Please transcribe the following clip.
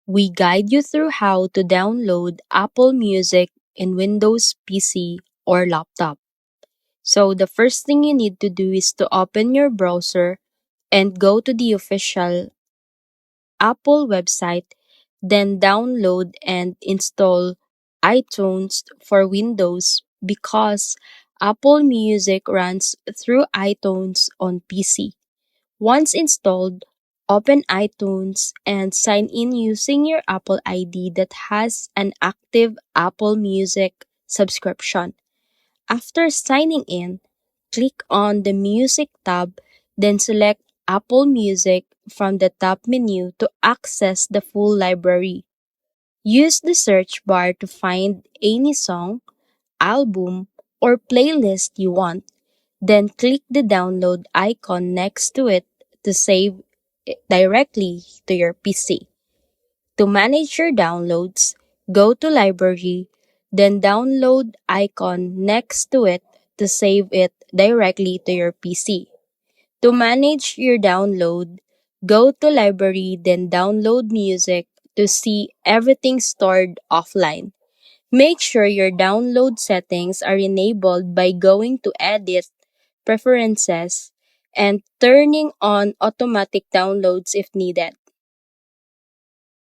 We guide you through how to download Apple Music in Windows PC or laptop. So, the first thing you need to do is to open your browser and go to the official Apple website, then download and install iTunes for Windows because Apple Music runs through iTunes on PC. Once installed, open iTunes and sign in using your Apple ID that has an active Apple Music subscription. After signing in, click on the Music tab, then select Apple Music from the top menu to access the full library. Use the search bar to find any song, album, or playlist you want. Then click the download icon next to it to save it directly to your PC. To manage your downloads, go to Library, then download icon next to it to save it directly to your PC. To manage your download, go to Library, then download music to see everything stored offline. Make sure your download settings are enabled by going to Edit, Preferences, and turning on automatic downloads if needed.